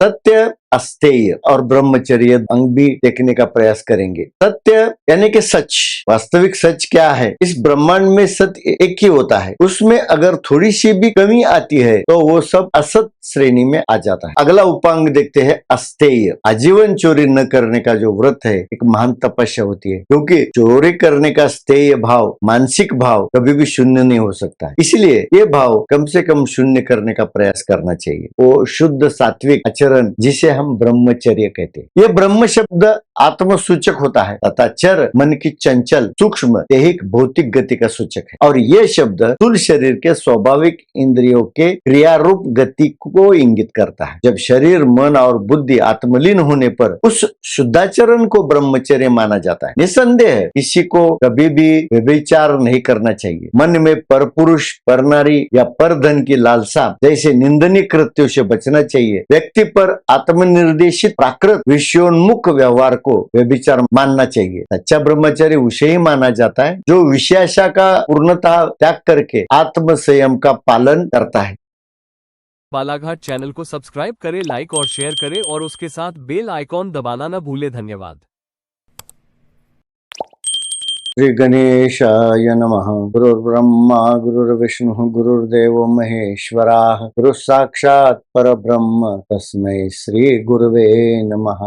सत्य, अस्तेय और ब्रह्मचर्य अंग भी देखने का प्रयास करेंगे। सत्य यानी कि सच, वास्तविक सच क्या है? इस ब्रह्मांड में सत्य एक ही होता है, उसमें अगर थोड़ी सी भी कमी आती है तो वो सब असत श्रेणी में आ जाता है। अगला उपांग देखते हैं अस्तेय। आजीवन चोरी न करने का जो व्रत है एक महान तपस्या होती है, क्योंकि चोरी करने का स्थेय भाव, मानसिक भाव कभी भी शून्य नहीं हो सकता है। इसलिए ये भाव कम से कम शून्य करने का प्रयास करना चाहिए। वो शुद्ध सात्विक आचरण जिसे हम ब्रह्मचर्य कहते हैं। ये ब्रह्म शब्द आत्मसूचक होता है तथा चर मन की चंचल सूक्ष्म देहिक भौतिक गति का सूचक है, और ये शब्द स्थूल शरीर के स्वाभाविक इंद्रियों के क्रियारूप गति को इंगित करता है। जब शरीर मन और बुद्धि आत्मलीन होने पर उस शुद्धाचरण को ब्रह्मचर्य माना जाता है। निसंदेह किसी को कभी भी व्यभिचार नहीं करना चाहिए। मन में परपुरुष, परनारी या परधन की लालसा जैसे निंदनीय कृत्यों से बचना चाहिए। व्यक्ति पर आत्मनिर्देशित प्राकृत विषयोन्मुख व्यवहार को व्यभिचार मानना चाहिए। सच्चा ब्रह्मचर्य उसे ही माना जाता है जो विषयाशा का पूर्णतः त्याग करके आत्म संयम का पालन करता है। बालाघाट चैनल को सब्सक्राइब करें, लाइक और शेयर करें और उसके साथ बेल आइकॉन दबाना न भूलें। धन्यवाद। श्री गणेशाय नमः। गुरुर्ब्रह्मा गुरुर्विष्णु गुरुर्देवो महेश्वराः, गुरु साक्षात् परब्रह्म तस्मै श्री गुरुवे नमः।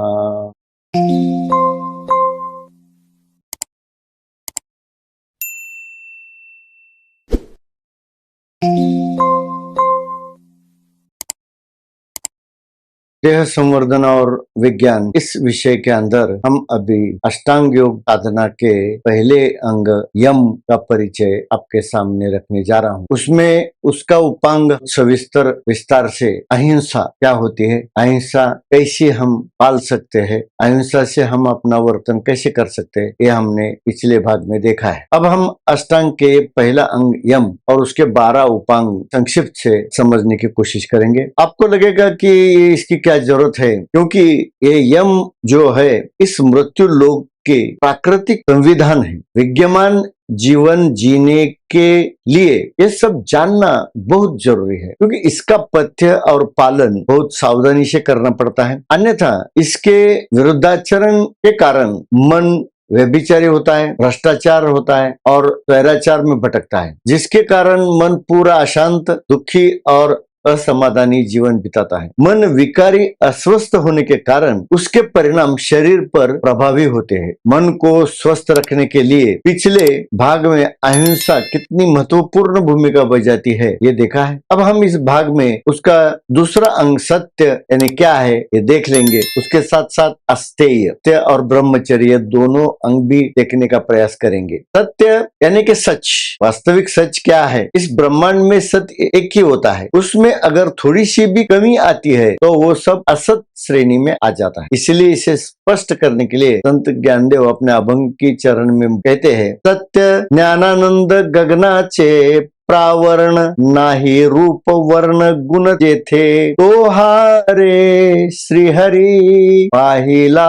देह संवर्धन और विज्ञान, इस विषय के अंदर हम अभी अष्टांग योग साधना के पहले अंग यम का परिचय आपके सामने रखने जा रहा हूँ। उसमें उसका उपांग सविस्तर विस्तार से अहिंसा क्या होती है, अहिंसा कैसे हम पाल सकते हैं, अहिंसा से हम अपना वर्तन कैसे कर सकते हैं, ये हमने पिछले भाग में देखा है। अब हम अष्टांग के पहला अंग यम और उसके 12 उपांग संक्षिप्त से समझने की कोशिश करेंगे। आपको लगेगा कि इसकी क्या जरूरत है, क्योंकि ये यम जो है इस मृत्यु लोक के प्राकृतिक संविधान है। विद्यमान जीवन जीने के लिए ये सब जानना बहुत जरूरी है, क्योंकि इसका पथ्य और पालन बहुत सावधानी से करना पड़ता है। अन्यथा इसके विरुद्धाचरण के कारण मन व्यभिचारी होता है, भ्रष्टाचार होता है और स्वैराचार में भटकता है, जिसके कारण मन पूरा अशांत, दुखी और असमाधानी जीवन बिताता है। मन विकारी अस्वस्थ होने के कारण उसके परिणाम शरीर पर प्रभावी होते हैं। मन को स्वस्थ रखने के लिए पिछले भाग में अहिंसा कितनी महत्वपूर्ण भूमिका बजाती है ये देखा है। अब हम इस भाग में उसका दूसरा अंग सत्य यानी क्या है ये देख लेंगे। उसके साथ साथ अस्तेय और ब्रह्मचर्य दोनों अंग भी देखने का प्रयास करेंगे। सत्य यानी कि सच, वास्तविक सच क्या है? इस ब्रह्मांड में सत्य एक ही होता है, उसमें अगर थोड़ी सी भी कमी आती है तो वो सब असत श्रेणी में आ जाता है। इसलिए इसे स्पष्ट करने के लिए संत ज्ञानदेव अपने अभंग की चरण में कहते हैं, सत्य ज्ञानानंद गगनाचे प्रावरण नाही रूप वर्ण गुण जेथे तो हारे श्रीहरी पाहिला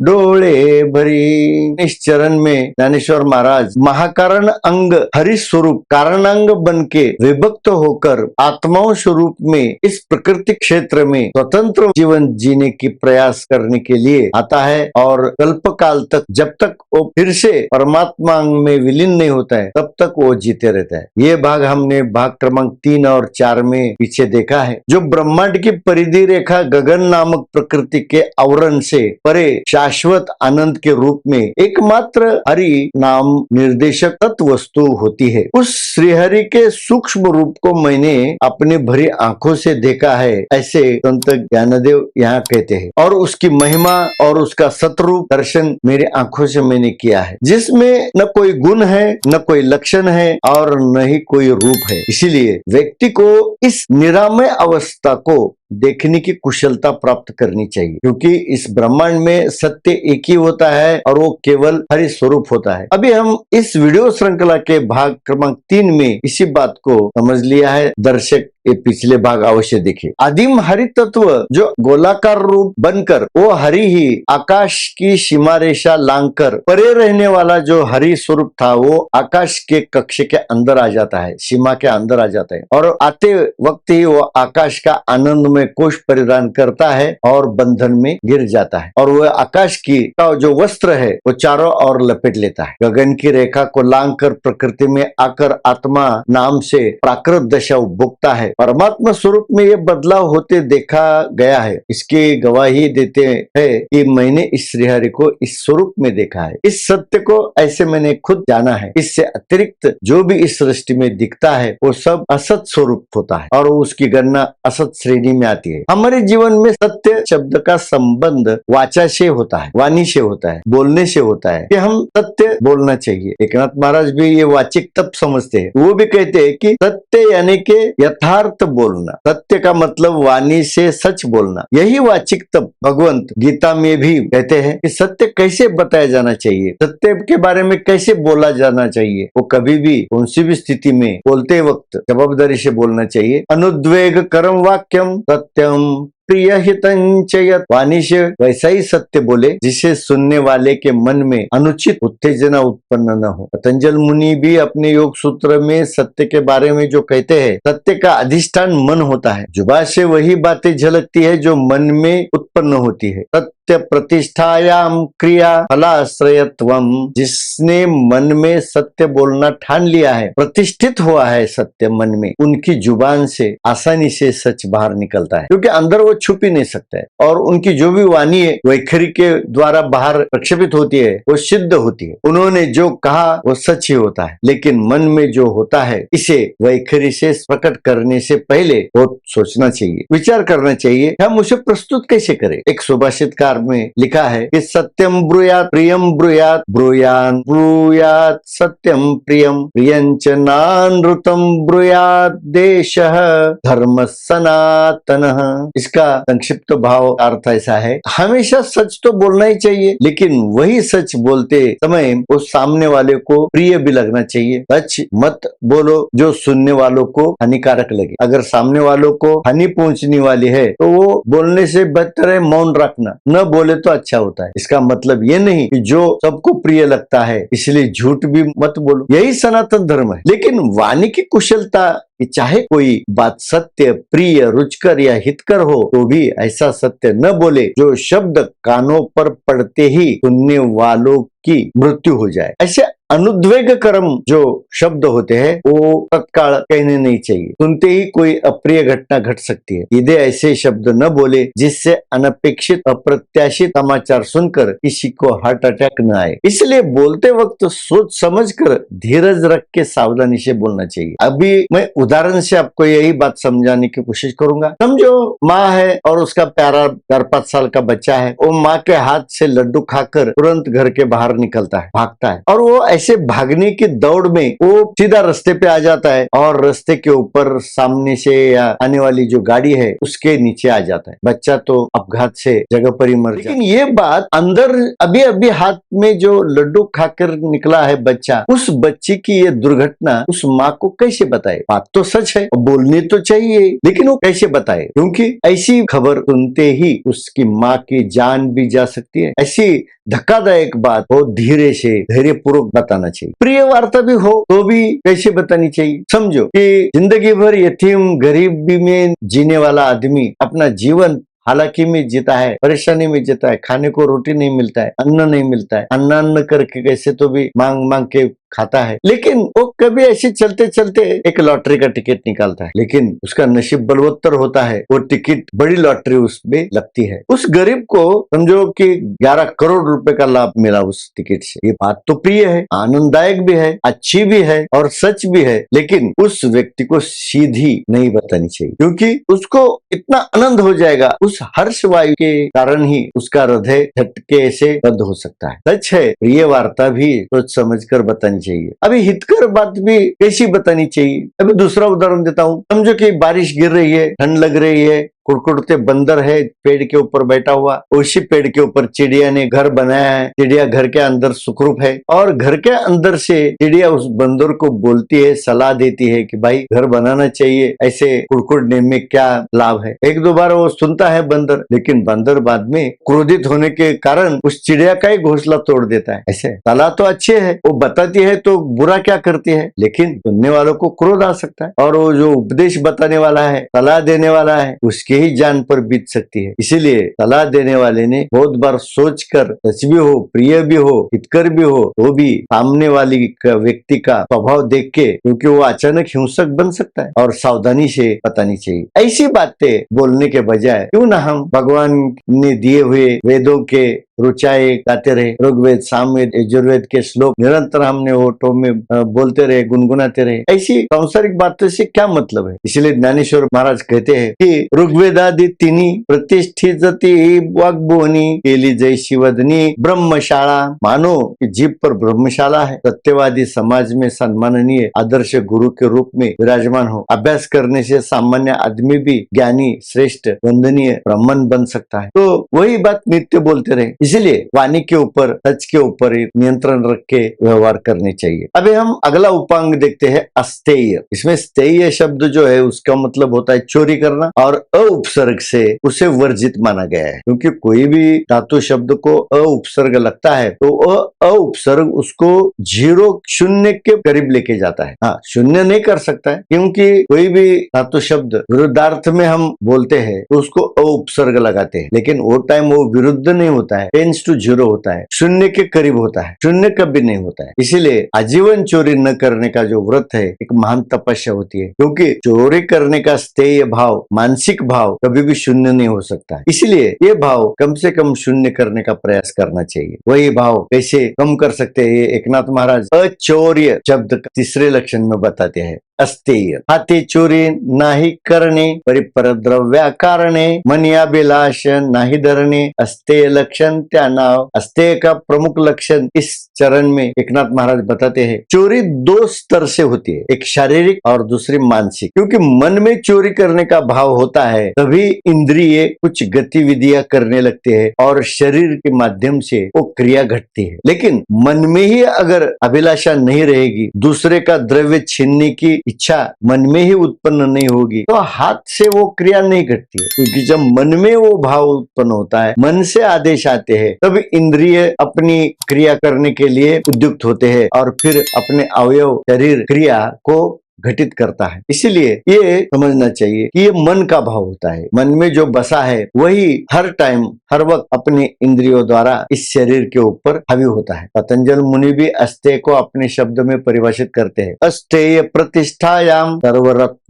डोळे भरी। इस चरण में ज्ञानेश्वर महाराज महाकारण अंग हरि स्वरूप कारणांग बन के विभक्त होकर आत्माओं स्वरूप में इस प्रकृति क्षेत्र में स्वतंत्र जीवन जीने की प्रयास करने के लिए आता है, और कल्प काल तक जब तक वो फिर से परमात्मा में विलीन नहीं होता है तब तक वो जीते रहता है। ये भाग हमने भाग क्रमांक 3 और 4 में पीछे देखा है। जो ब्रह्मांड की परिधि रेखा गगन नामक प्रकृति के आवरण से परे शाश्वत आनंद के रूप में एकमात्र हरि नाम निर्देशक तत्व वस्तु होती है, उस श्रीहरि के सूक्ष्म रूप को मैंने अपनी भरी आंखों से देखा है, ऐसे संत ज्ञानदेव यहाँ कहते हैं। और उसकी महिमा और उसका सतरूप दर्शन मेरी आंखों से मैंने किया है, जिसमें न कोई गुण है, न कोई लक्षण है और न ही कोई रूप है। इसीलिए व्यक्ति को इस निरामय अवस्था को देखने की कुशलता प्राप्त करनी चाहिए, क्योंकि इस ब्रह्मांड में सत्य एक ही होता है और वो केवल हरि स्वरूप होता है। अभी हम इस वीडियो श्रृंखला के भाग क्रमांक 3 में इसी बात को समझ लिया है। दर्शक ये पिछले भाग अवश्य देखे। आदिम हरि तत्व जो गोलाकार रूप बनकर वो हरि ही आकाश की सीमा रेखा लांघकर परे रहने वाला जो हरि स्वरूप था वो आकाश के कक्ष के अंदर आ जाता है, सीमा के अंदर आ जाता है, और आते वक्त ही वो आकाश का आनंद में कोष परिधान करता है और बंधन में गिर जाता है, और वह आकाश की का जो वस्त्र है वो चारों ओर लपेट लेता है। गगन की रेखा को लांग कर प्रकृति में आकर आत्मा नाम से प्राकृत दशा उपभोगता है। परमात्मा स्वरूप में ये बदलाव होते देखा गया है। इसकी गवाही देते हैं कि मैंने इस श्रीहरि को इस स्वरूप में देखा है। इस सत्य को ऐसे मैंने खुद जाना है। इससे अतिरिक्त जो भी इस सृष्टि में दिखता है वो सब असत स्वरूप होता है और उसकी गणना असत श्रेणी में आती है। हमारे जीवन में सत्य शब्द का संबंध वाचा से होता है, वाणी से होता है, बोलने से होता है कि हम सत्य बोलना चाहिए। एकनाथ महाराज भी ये वाचिक तब समझते हैं। वो भी कहते हैं कि सत्य यानी कि यथार्थ बोलना। सत्य का मतलब वाणी से सच बोलना, यही वाचिक तब। भगवंत गीता में भी कहते हैं कि सत्य कैसे बताया जाना चाहिए, सत्य के बारे में कैसे बोला जाना चाहिए। वो कभी भी कौन सी भी स्थिति में बोलते वक्त जवाबदारी से बोलना चाहिए। अनुद्वेग करम वाक्यम सत्यम प्रिय हितंचयत, वाणी से वैसा ही सत्य बोले जिसे सुनने वाले के मन में अनुचित उत्तेजना उत्पन्न न हो। पतंजल मुनि भी अपने योग सूत्र में सत्य के बारे में जो कहते हैं, सत्य का अधिष्ठान मन होता है। जुबान से वही बातें झलकती है जो मन में उत्पन्न होती है। सत्य प्रतिष्ठायाम क्रिया फलाश्रयत्वम, जिसने मन में सत्य बोलना ठान लिया है, प्रतिष्ठित हुआ है सत्य मन में, उनकी जुबान से आसानी से सच बाहर निकलता है, क्योंकि अंदर वो छुप ही नहीं सकता है। और उनकी जो भी वाणी है वैखरी के द्वारा बाहर प्रक्षेपित होती है वो सिद्ध होती है। उन्होंने जो कहा वो सच ही होता है। लेकिन मन में जो होता है इसे वैखरी से प्रकट करने से पहले बहुत सोचना चाहिए, विचार करना चाहिए, हम उसे प्रस्तुत कैसे करें। एक सुभाषितकार में लिखा है कि सत्यम ब्रूयात प्रियम ब्रूयात ब्रूयान ब्रूयात सत्यम प्रियम प्रियंच नानृतम ब्रूयात देशः धर्म सनातनः। इसका संक्षिप्त भाव अर्थ ऐसा है, हमेशा सच तो बोलना ही चाहिए, लेकिन वही सच बोलते समय उस सामने वाले को प्रिय भी लगना चाहिए। सच मत बोलो जो सुनने वालों को हानिकारक लगे। अगर सामने वालों को हानि पहुंचने वाली है तो वो बोलने से बेहतर है मौन रखना, न बोले तो अच्छा होता है। इसका मतलब ये नहीं कि जो सबको प्रिय लगता है इसलिए झूठ भी मत बोलो, यही सनातन धर्म है। लेकिन वाणी की कुशलता कि चाहे कोई बात सत्य, प्रिय, रुचकर या हितकर हो तो भी ऐसा सत्य न बोले जो शब्द कानों पर पड़ते ही सुनने वालों की मृत्यु हो जाए। ऐसे अनुद्वेग कर्म जो शब्द होते हैं वो तत्काल कहने नहीं चाहिए, सुनते ही कोई अप्रिय घटना घट सकती है। यदि ऐसे शब्द न बोले जिससे अनपेक्षित अप्रत्याशित समाचार सुनकर किसी को हार्ट अटैक न आए। इसलिए बोलते वक्त सोच समझकर धीरज रख के सावधानी से बोलना चाहिए। अभी मैं उदाहरण से आपको यही बात समझाने की कोशिश करूंगा। समझो माँ है और उसका प्यारा 4-5 साल का बच्चा है। वो माँ के हाथ से लड्डू खाकर तुरंत घर के बाहर निकलता है, भागता है, और वो ऐसे भागने की दौड़ में वो सीधा रास्ते पे आ जाता है और रास्ते के ऊपर सामने से या आने वाली जो गाड़ी है उसके नीचे आ जाता है। बच्चा तो अपघात से जगह पर ही मर जाता है। लेकिन ये बात अंदर अभी अभी हाथ में जो लड्डू खाकर निकला है बच्चा, उस बच्चे की ये दुर्घटना उस माँ को कैसे बताए। बात तो सच है, बोलनी तो चाहिए, लेकिन वो कैसे बताए, क्योंकि ऐसी खबर सुनते ही उसकी माँ की जान भी जा सकती है। ऐसी धक्कादायक बात हो धीरे से धैर्यपूर्वक बताना चाहिए। प्रिय वार्ता भी हो तो भी कैसे बतानी चाहिए। समझो कि जिंदगी भर यतीम गरीबी में जीने वाला आदमी अपना जीवन हालांकि में जीता है, परेशानी में जीता है, खाने को रोटी नहीं मिलता है, अन्न नहीं मिलता है, अन्न करके कैसे तो भी मांग मांग के खाता है। लेकिन वो कभी ऐसे चलते चलते एक लॉटरी का टिकट निकालता है, लेकिन उसका नसीब बलवत्तर होता है, वो टिकट बड़ी लॉटरी उसमें लगती है। उस गरीब को समझो कि 11 करोड़ रुपए का लाभ मिला उस टिकट से। ये बात तो प्रिय है, आनंददायक भी है, अच्छी भी है और सच भी है, लेकिन उस व्यक्ति को सीधी नहीं बतानी चाहिए, क्योंकि उसको इतना आनंद हो जाएगा, उस हर्ष वायु के कारण ही उसका हृदय झटके से बंद हो सकता है। सच है, प्रिय वार्ता भी सोच समझकर बतानी चाहिए। अभी हितकर बात भी कैसी बतानी चाहिए। अभी दूसरा उदाहरण देता हूँ। समझो कि बारिश गिर रही है, ठंड लग रही है, कुड़कुड़ते बंदर है पेड़ के ऊपर बैठा हुआ, उसी पेड़ के ऊपर चिड़िया ने घर बनाया है। चिड़िया घर के अंदर सुखरूप है और घर के अंदर से चिड़िया उस बंदर को बोलती है, सलाह देती है कि भाई घर बनाना चाहिए, ऐसे कुड़कुड़ने में क्या लाभ है। 1-2 बार वो सुनता है बंदर, लेकिन बंदर बाद में क्रोधित होने के कारण उस चिड़िया का ही घोंसला तोड़ देता है। ऐसे सलाह तो अच्छी है, वो बताती है तो बुरा क्या करती है, लेकिन सुनने वालों को क्रोध आ सकता है। और वो जो उपदेश बताने वाला है, सलाह देने वाला है, उसके ही जान पर बीत सकती है। इसीलिए सलाह देने वाले ने बहुत बार सोचकर, सच भी हो, प्रिय भी हो, हितकर भी हो, तो भी सामने वाली व्यक्ति का स्वभाव देख के, क्योंकि वो अचानक हिंसक बन सकता है, और सावधानी से बतानी चाहिए। ऐसी बातें बोलने के बजाय क्यों ना हम भगवान ने दिए हुए वेदों के रुचाए गाते रहे, ऋग्वेद, सामवेद, यजुर्वेद के श्लोक निरंतर हमने ओठों में बोलते रहे, गुनगुनाते रहे। ऐसी सांसारिक बातों से क्या मतलब है? इसलिए ज्ञानेश्वर महाराज कहते हैं कि ऋग्वेदादि तिनी प्रतिष्ठित वाग्भुवनी केली जय शिवधनी ब्रह्मशाला। मानो कि जीव पर ब्रह्मशाला है, सत्यवादी समाज में सम्माननीय आदर्श गुरु के रूप में विराजमान हो। अभ्यास करने से सामान्य आदमी भी ज्ञानी, श्रेष्ठ, वंदनीय ब्राह्मण बन सकता है। तो वही बात नित्य बोलते रहे। इसलिए वाणी के ऊपर, सच के ऊपर नियंत्रण रख के व्यवहार करने चाहिए। अभी हम अगला उपांग देखते हैं, अस्तेय। इसमें स्तेय शब्द जो है उसका मतलब होता है चोरी करना, और अ उपसर्ग से उसे वर्जित माना गया है। क्योंकि कोई भी धातु शब्द को अ उपसर्ग लगता है तो अ उपसर्ग उसको 0 शून्य के करीब लेके जाता है। हाँ, शून्य नहीं कर सकता है, क्योंकि कोई भी धातु शब्द विरुद्धार्थ में हम बोलते हैं तो उसको अ उपसर्ग लगाते हैं, लेकिन वो टाइम वो विरुद्ध नहीं होता है, टेंस टू 0 होता है, शून्य के करीब होता है, शून्य कभी नहीं होता है। इसीलिए आजीवन चोरी न करने का जो व्रत है एक महान तपस्या होती है, क्योंकि चोरी करने का स्थेय भाव, मानसिक भाव कभी भी शून्य नहीं हो सकता है। इसलिए ये भाव कम से कम शून्य करने का प्रयास करना चाहिए। वही भाव कैसे कम कर सकते हैं, ये एकनाथ महाराज अचौर्य शब्द तीसरे लक्षण में बताते हैं। अस्तेय, हाथी चोरी नाही करणे, परिपर द्रव्या कारणे, मनियाभिलाष नाही धरणे, अस्तेय लक्षण त्या नाव। अस्तेय का प्रमुख लक्षण इस चरण में एकनाथ महाराज बताते हैं। चोरी 2 स्तर से होती है, एक शारीरिक और दूसरी मानसिक। क्योंकि मन में चोरी करने का भाव होता है तभी इंद्रिय कुछ गतिविधियां करने लगते हैं और शरीर के माध्यम से वो क्रिया घटती है। लेकिन मन में ही अगर अभिलाषा नहीं रहेगी, दूसरे का द्रव्य छीनने की इच्छा मन में ही उत्पन्न नहीं होगी, तो हाथ से वो क्रिया नहीं घटती है। क्योंकि जब मन में वो भाव उत्पन्न होता है, मन से आदेश आते हैं, तब इंद्रिय अपनी क्रिया करने के लिए उद्युक्त होते हैं और फिर अपने अवयव, शरीर क्रिया को घटित करता है। इसीलिए ये समझना चाहिए कि ये मन का भाव होता है। मन में जो बसा है वही हर टाइम, हर वक्त अपने इंद्रियों द्वारा इस शरीर के ऊपर हावी होता है। पतंजल मुनि भी अस्तेय को अपने शब्द में परिभाषित करते हैं, अस्तेय प्रतिष्ठायाम सर्वरत्नोपस्थानम।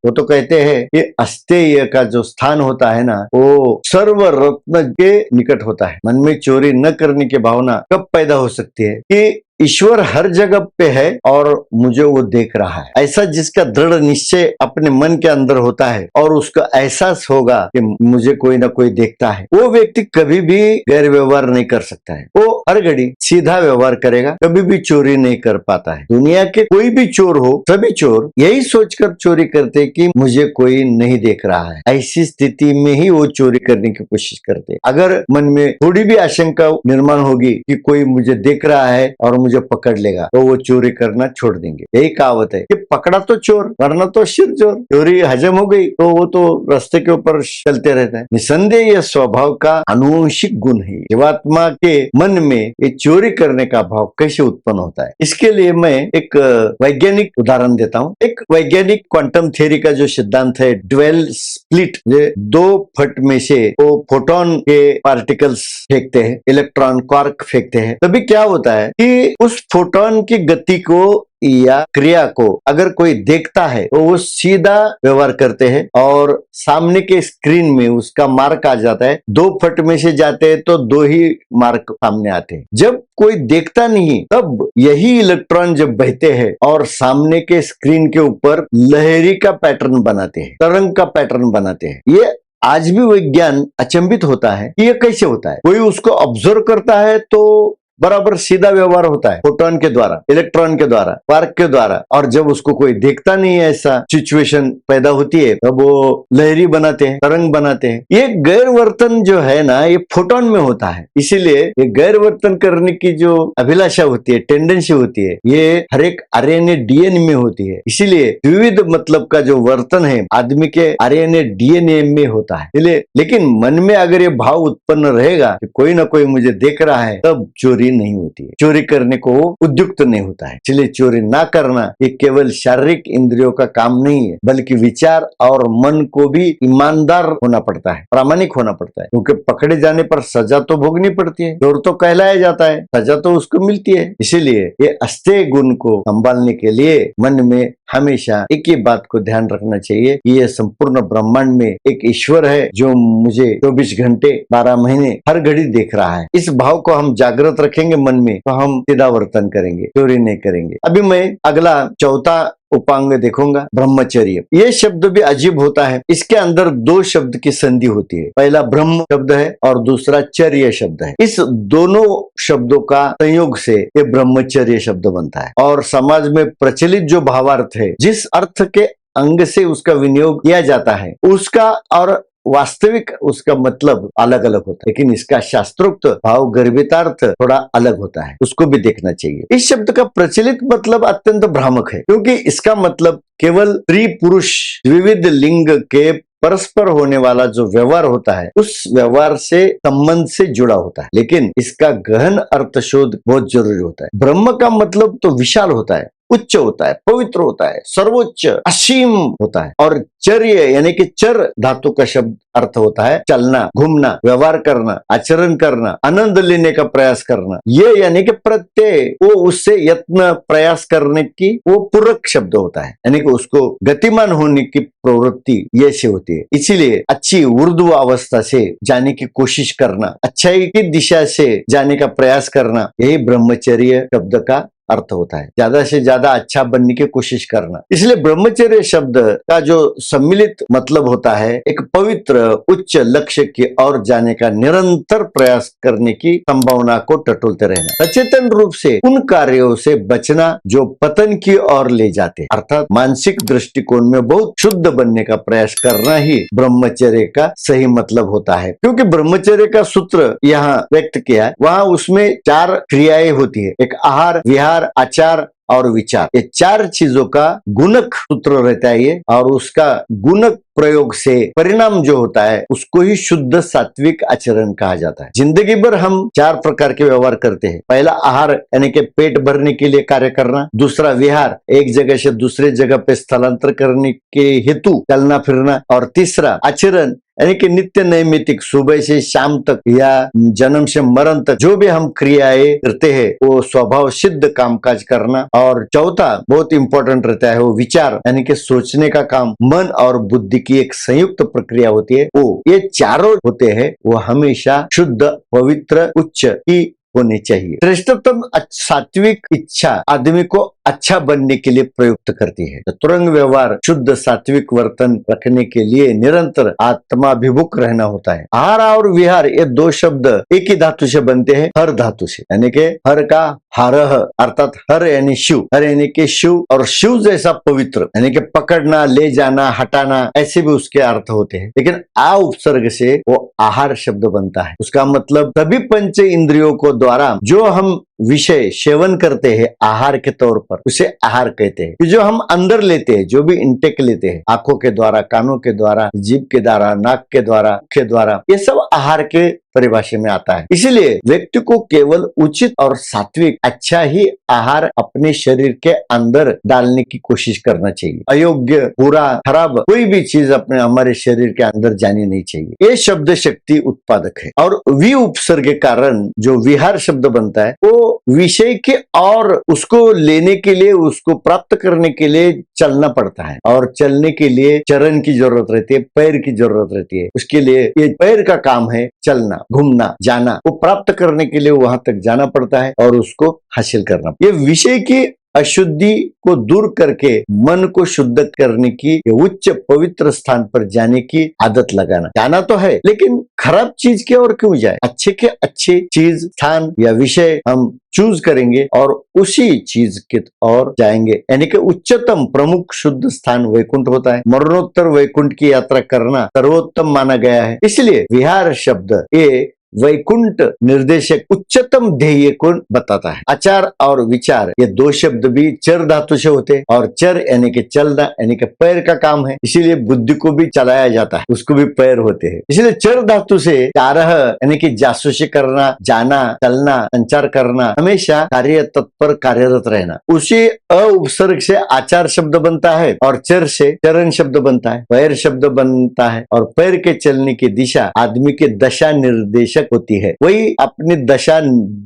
वो तो कहते हैं ये अस्तेय का जो स्थान होता है ना, वो सर्व रत्न के निकट होता है। मन में चोरी न करने की भावना कब पैदा हो सकती है कि ईश्वर हर जगह पे है और मुझे वो देख रहा है। ऐसा जिसका दृढ़ निश्चय अपने मन के अंदर होता है और उसका एहसास होगा कि मुझे कोई ना कोई देखता है, वो व्यक्ति कभी भी गैर व्यवहार नहीं कर सकता है। वो हर घड़ी सीधा व्यवहार करेगा, कभी भी चोरी नहीं कर पाता है। दुनिया के कोई भी चोर हो, सभी चोर यही सोचकर चोरी करते कि मुझे कोई नहीं देख रहा है। ऐसी स्थिति में ही वो चोरी करने की कोशिश करते। अगर मन में थोड़ी भी आशंका निर्माण होगी कि कोई मुझे देख रहा है और मुझे पकड़ लेगा, तो वो चोरी करना छोड़ देंगे। यही कहावत है कि पकड़ा तो चोर वरना तो सिर चोर। चोरी हजम हो गई तो वो तो रास्ते के ऊपर चलते रहता है। निसंदेह यह स्वभाव का आनुवंशिक गुण है। जीवात्मा के मन में ये चोरी करने का भाव कैसे उत्पन्न होता है, इसके लिए मैं एक वैज्ञानिक उदाहरण देता हूँ। एक वैज्ञानिक क्वांटम थ्योरी का जो सिद्धांत है, ड्वेल स्प्लिट, 2 फट में से वो फोटोन के पार्टिकल्स फेंकते हैं, इलेक्ट्रॉन क्वार्क फेंकते हैं, तभी क्या होता है कि उस फोटोन की गति को या क्रिया को अगर कोई देखता है तो वो सीधा व्यवहार करते हैं और सामने के स्क्रीन में उसका मार्क आ जाता है। 2 फट में से जाते हैं तो 2 ही मार्क सामने आते हैं। जब कोई देखता नहीं तब यही इलेक्ट्रॉन जब बहते हैं और सामने के स्क्रीन के ऊपर लहरी का पैटर्न बनाते हैं, तरंग का पैटर्न बनाते हैं। ये आज भी विज्ञान अचंभित होता है कि ये कैसे होता है। कोई उसको ऑब्जर्व करता है तो बराबर सीधा व्यवहार होता है फोटोन के द्वारा, इलेक्ट्रॉन के द्वारा, क्वार्क के द्वारा, और जब उसको कोई देखता नहीं है, ऐसा सिचुएशन पैदा होती है, तब वो लहरी बनाते हैं, तरंग बनाते हैं। ये गैरवर्तन जो है ना, ये फोटोन में होता है। इसीलिए ये गैरवर्तन करने की जो अभिलाषा होती है, टेंडेंसी होती है, ये हर एक आरएनए डीएनए में होती है। इसीलिए विविध मतलब का जो वर्तन है आदमी के आरएनए डीएनए में होता है। लेकिन मन में अगर ये भाव उत्पन्न रहेगा कि कोई ना कोई मुझे देख रहा है, तब चोरी चोरी नहीं होती है, चोरी करने को वो उद्युक्त नहीं होता है। इसलिए चोरी ना करना ये केवल शारीरिक इंद्रियों का काम नहीं है, बल्कि विचार और मन को भी ईमानदार होना पड़ता है, प्रामाणिक होना पड़ता है। क्योंकि पकड़े जाने पर सजा तो भोगनी पड़ती है, चोर तो कहलाया जाता है, सजा तो उसको मिलती है। इसीलिए ये अस्तेय गुण को संभालने के लिए मन में हमेशा एक ही बात को ध्यान रखना चाहिए कि ये संपूर्ण ब्रह्मांड में एक ईश्वर है जो मुझे 24 घंटे 12 महीने हर घड़ी देख रहा है। इस भाव को हम जागृत रखेंगे मन में, तो हम सीधा वर्तन करेंगे, चोरी नहीं करेंगे। अभी मैं अगला चौथा उपांग देखूंगा, ब्रह्मचर्य। ये शब्द भी अजीब होता है। इसके अंदर दो शब्द की संधि होती है, पहला ब्रह्म शब्द है और दूसरा चर्य शब्द है। इस दोनों शब्दों का संयोग से ये ब्रह्मचर्य शब्द बनता है। और समाज में प्रचलित जो भावार्थ है, जिस अर्थ के अंग से उसका विनियोग किया जाता है, उसका और वास्तविक उसका मतलब अलग अलग होता है, लेकिन इसका शास्त्रोक्त भाव गर्भितार्थ थोड़ा अलग होता है, उसको भी देखना चाहिए। इस शब्द का प्रचलित मतलब अत्यंत भ्रामक है, क्योंकि इसका मतलब केवल स्त्री पुरुष विविध लिंग के परस्पर होने वाला जो व्यवहार होता है, उस व्यवहार से संबंध से जुड़ा होता है। लेकिन इसका गहन अर्थ शोध बहुत जरूरी होता है। ब्रह्म का मतलब तो विशाल होता है, उच्च होता है, पवित्र होता है, सर्वोच्च असीम होता है। और चर्य यानी कि चर धातु का शब्द अर्थ होता है चलना, घूमना, व्यवहार करना, आचरण करना, आनंद लेने का प्रयास करना। ये यानी कि प्रत्यय वो उससे यत्न प्रयास करने की वो पूरक शब्द होता है, यानी कि उसको गतिमान होने की प्रवृत्ति ये से होती है। इसीलिए अच्छी ऊर्ध्व अवस्था से जाने की कोशिश करना, अच्छाई की दिशा से जाने का प्रयास करना, यही ब्रह्मचर्य शब्द का अर्थ होता है। ज्यादा से ज्यादा अच्छा बनने की कोशिश करना। इसलिए ब्रह्मचर्य शब्द का जो सम्मिलित मतलब होता है, एक पवित्र उच्च लक्ष्य की ओर जाने का निरंतर प्रयास करने की संभावना को टटोलते रहना, सचेतन रूप से उन कार्यों से बचना जो पतन की ओर ले जाते, अर्थात मानसिक दृष्टिकोण में बहुत शुद्ध बनने का प्रयास करना ही ब्रह्मचर्य का सही मतलब होता है। क्योंकि ब्रह्मचर्य का सूत्र यहाँ व्यक्त किया है, वहाँ उसमें 4 क्रियाएं होती है, एक आहार, विहार, आचार और विचार। ये 4 चीजों का गुणक सूत्र रहता है ये, और उसका गुणक प्रयोग से परिणाम जो होता है उसको ही शुद्ध सात्विक आचरण कहा जाता है। जिंदगी भर हम 4 प्रकार के व्यवहार करते हैं। पहला आहार यानी कि पेट भरने के लिए कार्य करना, दूसरा विहार एक जगह से दूसरे जगह पे स्थलांतर करने के हेतु चलना फिरना, और तीसरा आचरण यानी कि नित्य नैमित्तिक सुबह से शाम तक या जन्म से मरण तक जो भी हम क्रियाएं करते हैं वो स्वभाव सिद्ध कामकाज करना, और चौथा बहुत इंपॉर्टेंट रहता है वो विचार यानी कि सोचने का काम। मन और बुद्धि की एक संयुक्त प्रक्रिया होती है, वो ये चारों होते हैं वो हमेशा शुद्ध, पवित्र, उच्च ही होनी चाहिए। श्रेष्ठतम सात्विक इच्छा आदमी को अच्छा बनने के लिए प्रयुक्त करती है। तुरंग व्यवहार, शुद्ध सात्विक वर्तन रखने के लिए निरंतर आत्माभिमुख रहना होता है। आहार और विहार ये 2 शब्द एक ही धातु से बनते हैं, हर धातु से, यानी कि हर का हरह, अर्थात हर यानी शिव, हर यानी कि शिव, और शिव जैसा पवित्र यानी कि पकड़ना, ले जाना, हटाना, ऐसे भी उसके अर्थ होते हैं। लेकिन आ उपसर्ग से वो आहार शब्द बनता है। उसका मतलब सभी पंच इंद्रियों को द्वारा जो हम विषय सेवन करते हैं आहार के तौर पर, उसे आहार कहते हैं। कि जो हम अंदर लेते हैं, जो भी इंटेक लेते हैं, आंखों के द्वारा, कानों के द्वारा, जीभ के द्वारा, नाक के द्वारा, के द्वारा, ये सब आहार के परिभाषा में आता है। इसीलिए व्यक्ति को केवल उचित और सात्विक अच्छा ही आहार अपने शरीर के अंदर डालने की कोशिश करना चाहिए। अयोग्य, बुरा, खराब कोई भी चीज अपने हमारे शरीर के अंदर जानी नहीं चाहिए। ये शब्द शक्ति उत्पादक है। और वि उपसर्ग के कारण जो विहार शब्द बनता है वो विषय के और उसको लेने के लिए, उसको प्राप्त करने के लिए चलना पड़ता है, और चलने के लिए चरण की जरूरत रहती है, पैर की जरूरत रहती है। उसके लिए ये पैर का काम है चलना, घूमना, जाना। वो प्राप्त करने के लिए वहां तक जाना पड़ता है और उसको हासिल करना। ये विषय की अशुद्धि को दूर करके मन को शुद्ध करने की उच्च पवित्र स्थान पर जाने की आदत लगाना। जाना तो है, लेकिन खराब चीज की ओर क्यों जाए? अच्छे के अच्छे चीज, स्थान या विषय हम चूज करेंगे और उसी चीज के ओर जाएंगे। यानी कि उच्चतम प्रमुख शुद्ध स्थान वैकुंठ होता है। मरणोत्तर वैकुंठ की यात्रा करना सर्वोत्तम माना गया है। इसलिए विहार शब्द ये वैकुंठ निर्देशक उच्चतम ध्येय को बताता है। आचार और विचार ये दो शब्द भी चर धातु से होते हैं और चर यानी कि चलना यानी कि पैर का काम है, इसीलिए बुद्धि को भी चलाया जाता है, उसको भी पैर होते हैं। इसलिए चर धातु से चारह यानी कि जासूसी करना, जाना, चलना, संचार करना, हमेशा कार्य तत्पर कार्यरत रहना। उसी अ उपसर्ग से आचार शब्द बनता है और चर से चरण शब्द बनता है, पैर शब्द बनता है और पैर के चलने की दिशा आदमी के दशा निर्देशक होती है, वही अपनी दशा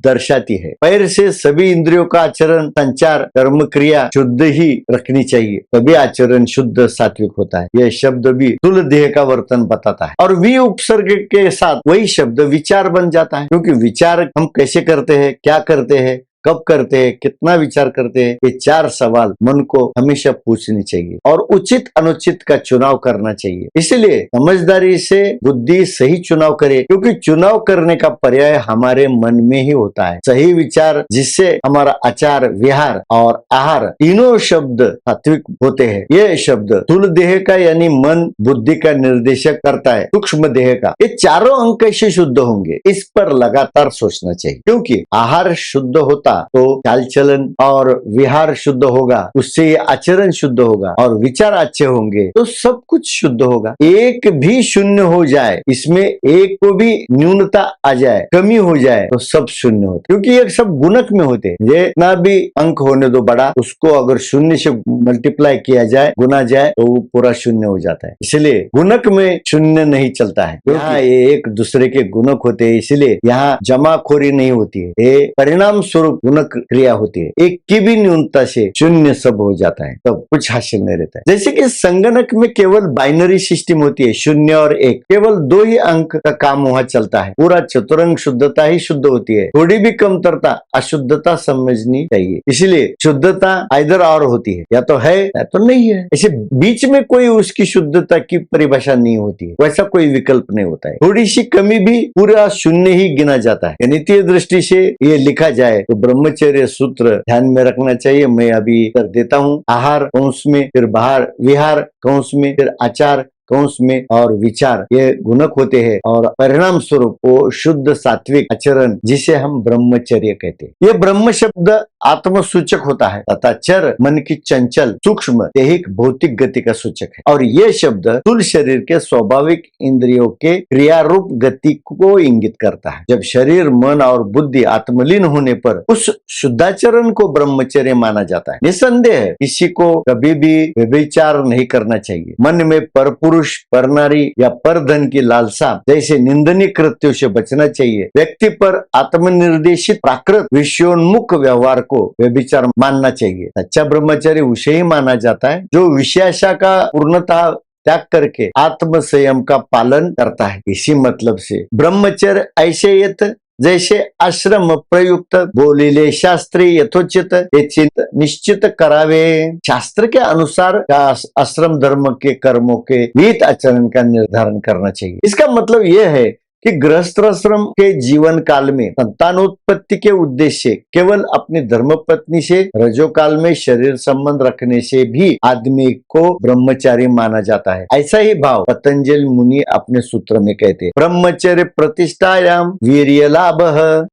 दर्शाती है। पैर से सभी इंद्रियों का आचरण, संचार, कर्म क्रिया शुद्ध ही रखनी चाहिए, तभी आचरण शुद्ध सात्विक होता है। यह शब्द भी स्थूल देह का वर्तन बताता है और वी उपसर्ग के साथ वही शब्द विचार बन जाता है, क्योंकि विचार हम कैसे करते हैं, क्या करते हैं, कब करते हैं, कितना विचार करते हैं, ये चार सवाल मन को हमेशा पूछनी चाहिए और उचित अनुचित का चुनाव करना चाहिए। इसलिए समझदारी से बुद्धि सही चुनाव करे, क्योंकि चुनाव करने का पर्याय हमारे मन में ही होता है। सही विचार जिससे हमारा आचार, विहार और आहार तीनों शब्द सात्विक होते हैं। ये शब्द स्थूल देह का यानी मन बुद्धि का निर्देशक करता है, सूक्ष्म देह का। ये चारों अंग कैसे शुद्ध होंगे, इस पर लगातार सोचना चाहिए, क्योंकि आहार शुद्ध होता तो चाल चलन और विहार शुद्ध होगा, उससे ये आचरण शुद्ध होगा और विचार अच्छे होंगे तो सब कुछ शुद्ध होगा। एक भी शून्य हो जाए, इसमें एक को भी न्यूनता आ जाए, कमी हो जाए तो सब शून्य होते, क्योंकि ये सब गुणक में होते हैं। जितना भी अंक होने दो बड़ा, उसको अगर शून्य से मल्टीप्लाई किया जाए, गुना जाए तो वो पूरा शून्य हो जाता है। इसलिए गुणक में शून्य नहीं चलता है, यहाँ ये एक दूसरे के गुणक होते हैं, इसलिए यहाँ जमाखोरी नहीं होती है, ये परिणाम स्वरूप गुणक क्रिया होती है। एक की भी न्यूनता से शून्य सब हो जाता है, तब कुछ हासिल नहीं रहता है। जैसे कि संगणक में केवल बाइनरी सिस्टम होती है, शून्य और एक, केवल दो ही अंक का काम वहां चलता है। पूरा चतुरंग शुद्धता ही शुद्ध होती है, थोड़ी भी कमतरता अशुद्धता समझनी चाहिए। इसलिए शुद्धता आइदर और होती है, या तो है या तो नहीं है, ऐसे बीच में कोई उसकी शुद्धता की परिभाषा नहीं होती है, वैसा कोई विकल्प नहीं होता है। थोड़ी सी कमी भी पूरा शून्य ही गिना जाता है। गणितीय दृष्टि से ये लिखा जाए तो ब्रह्मचर्य सूत्र ध्यान में रखना चाहिए। मैं अभी कर देता हूँ। आहार कौंस में, फिर बाहर, विहार कौंस में, फिर आचार कौंस में और विचार, ये गुणक होते हैं और परिणाम स्वरूप वो शुद्ध सात्विक आचरण जिसे हम ब्रह्मचर्य कहते हैं। ये ब्रह्म शब्द आत्मसूचक होता है तथा चर मन की चंचल सूक्ष्म देहिक भौतिक गति का सूचक है और ये शब्द स्थूल शरीर के स्वाभाविक इंद्रियों के क्रियारूप गति को इंगित करता है। जब शरीर, मन और बुद्धि आत्मलीन होने पर उस शुद्धाचरण को ब्रह्मचर्य माना जाता है। निसंदेह किसी को कभी भी व्यभिचार नहीं करना चाहिए। मन में परपुरुष, परनारी या परधन की लालसा जैसे निंदनीय कृत्यों से बचना चाहिए। व्यक्ति पर आत्मनिर्देशित प्राकृत विषयोन्मुख व्यवहार को व्यभिचार मानना चाहिए। सच्चा ब्रह्मचर्य उसे ही माना जाता है जो विषयाशा का पूर्णतः त्याग करके आत्म संयम का पालन करता है। इसी मतलब से ब्रह्मचर्य ऐसे यत जैसे आश्रम प्रयुक्त बोलिले शास्त्री यथोचित निश्चित करावे। शास्त्र के अनुसार आश्रम धर्म के कर्मों के विहित आचरण का निर्धारण करना चाहिए। इसका मतलब यह है कि गृहस्थाश्रम के जीवन काल में संतानोत्पत्ति के उद्देश्य केवल अपनी धर्मपत्नी से रजो काल में शरीर संबंध रखने से भी आदमी को ब्रह्मचारी माना जाता है। ऐसा ही भाव पतंजलि मुनि अपने सूत्र में कहते हैं, ब्रह्मचर्य प्रतिष्ठायाम वीर्य लाभ।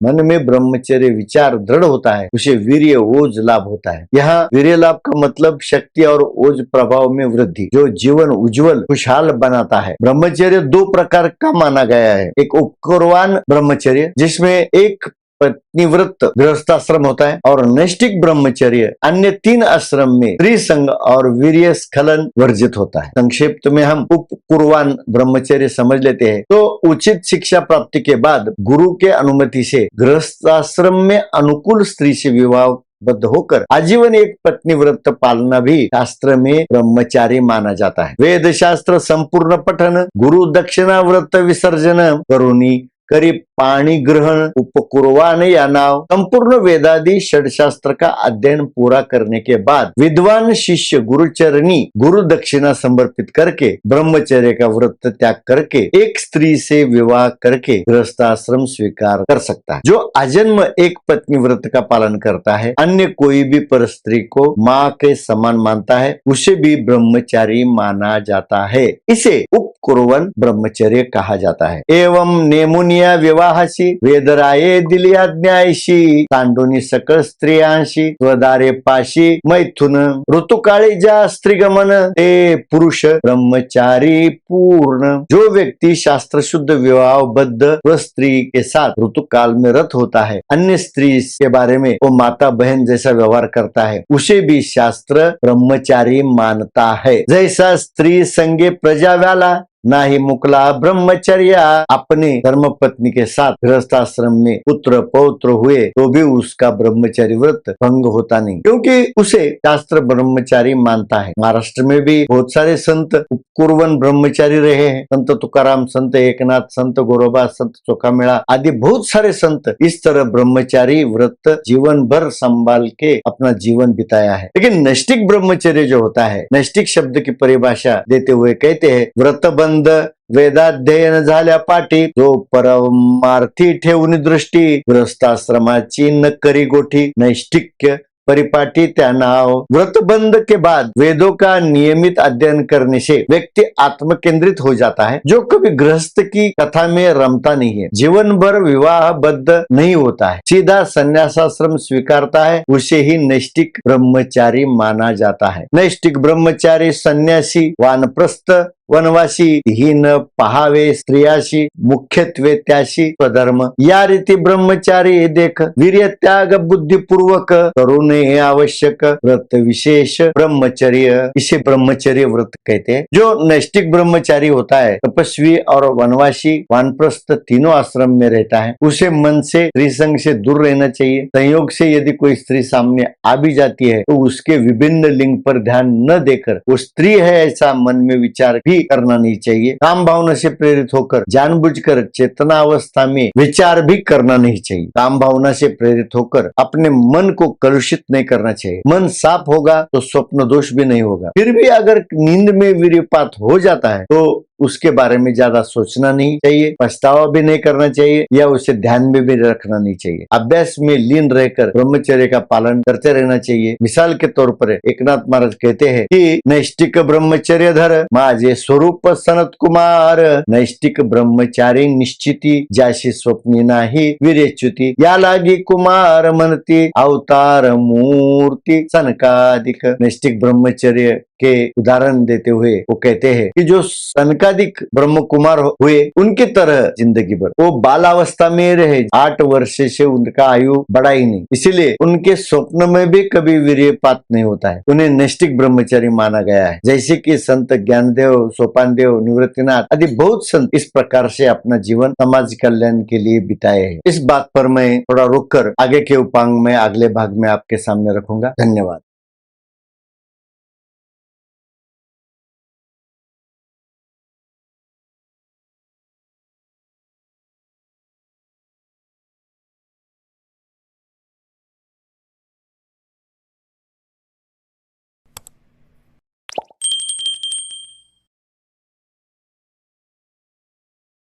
मन में ब्रह्मचर्य विचार दृढ़ होता है, उसे वीर्य ओज लाभ होता है। यहाँ वीर्य लाभ का मतलब शक्ति और ओज प्रभाव में वृद्धि, जो जीवन उज्जवल खुशहाल बनाता है। ब्रह्मचर्य दो प्रकार का माना गया है, एक उपकुर्वाण ब्रह्मचर्य जिसमें एक पत्नीव्रत गृहस्थाश्रम होता है और नैष्ठिक ब्रह्मचर्य अन्य तीन आश्रम में स्त्री संग और वीर्य स्खलन वर्जित होता है। संक्षिप्त में हम उपकुर्वाण ब्रह्मचर्य समझ लेते हैं तो उचित शिक्षा प्राप्ति के बाद गुरु के अनुमति से गृहस्थाश्रम में अनुकूल स्त्री से विवाह बद्ध होकर आजीवन एक पत्नी व्रत पालना भी शास्त्र में ब्रह्मचारी माना जाता है। वेद शास्त्र संपूर्ण पठन, गुरु दक्षिणा व्रत विसर्जन करुणी करी पाणी ग्रहण उपकुर्वाण या नाव। संपूर्ण वेदादि षडशास्त्र का अध्ययन पूरा करने के बाद विद्वान शिष्य गुरुचरणी गुरु दक्षिणा समर्पित करके ब्रह्मचर्य का व्रत त्याग करके एक स्त्री से विवाह करके गृहस्थाश्रम स्वीकार कर सकता है। जो आजन्म एक पत्नी व्रत का पालन करता है, अन्य कोई भी पर स्त्री को माँ के समान मानता है, उसे भी ब्रह्मचारी माना जाता है। इसे उपकुर्वाण ब्रह्मचर्य कहा जाता है। एवं नेमुनिया विवाह विवाहाशी, वेदराये दिली आज्ञायशी, सांडोनी सकळ स्त्रियांशी, स्वदारे पाशी मैथुन, ऋतुकाळी ज्या स्त्रीगमन, ते पुरुष ब्रह्मचारी पूर्ण। जो व्यक्ति शास्त्र शुद्ध विवाहबद्ध व स्त्री के साथ ऋतुकाल में रत होता है, अन्य स्त्री के बारे में वो माता बहन जैसा व्यवहार करता है, उसे भी शास्त्र ब्रह्मचारी मानता है। जैसा स्त्री संगे प्रजा व्याला, नाही मुकला ब्रह्मचर्या, अपने धर्मपत्नी के साथ गृहस्थाश्रम में पुत्र पौत्र हुए तो भी उसका ब्रह्मचारी व्रत भंग होता नहीं, क्योंकि उसे शास्त्र ब्रह्मचारी मानता है। महाराष्ट्र में भी बहुत सारे संत उपकुर्वन ब्रह्मचारी रहे हैं। संत तुकाराम, संत एकनाथ, संत गोरोबा, संत चोखामेळा आदि बहुत सारे संत इस तरह ब्रह्मचारी व्रत जीवन भर संभाल के अपना जीवन बिताया है। लेकिन नैष्टिक ब्रह्मचर्य जो होता है, नैष्टिक शब्द की परिभाषा देते हुए कहते हैं, व्रतबंध वेदाध्ययन झाल्या पाठी, जो परमार्थी ठेवून दृष्टी, गृहस्थाश्रमाची न करी गोठी, नैष्टिक्य परिपाटी त्या नाव। व्रतबंध के बाद वेदों का नियमित अध्ययन करने से व्यक्ति आत्मकेंद्रित हो जाता है, जो कभी गृहस्थ की कथा में रमता नहीं है, जीवन भर विवाहबद्ध नहीं होता है, सीधा संन्यासाश्रम स्वीकारता है, उसे ही नैष्टिक ब्रह्मचारी माना जाता है। नैष्टिक ब्रह्मचारी सन्यासी, वानप्रस्थ, वनवासी ही न पहावे स्त्रियाशी, मुख्यत्वे त्याशी स्वधर्म। या रीति ब्रह्मचारी देख वीर्य त्याग बुद्धिपूर्वक करुणे आवश्यक व्रत विशेष ब्रह्मचर्य, इसे ब्रह्मचर्य व्रत कहते हैं। जो नैष्टिक ब्रह्मचारी होता है, तपस्वी और वनवासी, वानप्रस्थ तीनों आश्रम में रहता है, उसे मन से स्त्रीसंग से दूर रहना चाहिए। संयोग से यदि कोई स्त्री सामने आ भी जाती है तो उसके विभिन्न लिंग पर ध्यान न देकर वो स्त्री है ऐसा मन में विचार भी करना नहीं चाहिए। काम भावना से प्रेरित होकर जानबूझकर चेतना अवस्था में विचार भी करना नहीं चाहिए। काम भावना से प्रेरित होकर अपने मन को कलुषित नहीं करना चाहिए। मन साफ होगा तो स्वप्न दोष भी नहीं होगा। फिर भी अगर नींद में वीर्यपात हो जाता है तो उसके बारे में ज्यादा सोचना नहीं चाहिए, पछतावा भी नहीं करना चाहिए या उसे ध्यान में भी रखना नहीं चाहिए। अभ्यास में लीन रहकर ब्रह्मचर्य का पालन करते रहना चाहिए। मिसाल के तौर पर एकनाथ महाराज कहते हैं कि नैष्टिक ब्रह्मचर्य धर माझे स्वरूप सनत कुमार, नैष्टिक ब्रह्मचारी निश्चिती, ज्याशी स्वप्नी नाही वीर्यच्युती, या लागी कुमार मनती अवतार मूर्ति सनकादिक। नैष्टिक ब्रह्मचर्य के उदाहरण देते हुए वो कहते हैं कि जो सनकादिक ब्रह्म कुमार हुए उनकी तरह जिंदगी भर वो बालावस्था में रहे, 8 वर्ष से उनका आयु बढ़ा ही नहीं, इसीलिए उनके स्वप्न में भी कभी वीर्यपात नहीं होता है, उन्हें नैष्टिक ब्रह्मचारी माना गया है। जैसे कि संत ज्ञानदेव, सोपानदेव, निवृत्तिनाथ आदि बहुत संत इस प्रकार से अपना जीवन समाज कल्याण के लिए बिताए हैं। इस बात पर मैं थोड़ा रुक कर आगे के उपांग में अगले भाग में आपके सामने रखूंगा। धन्यवाद।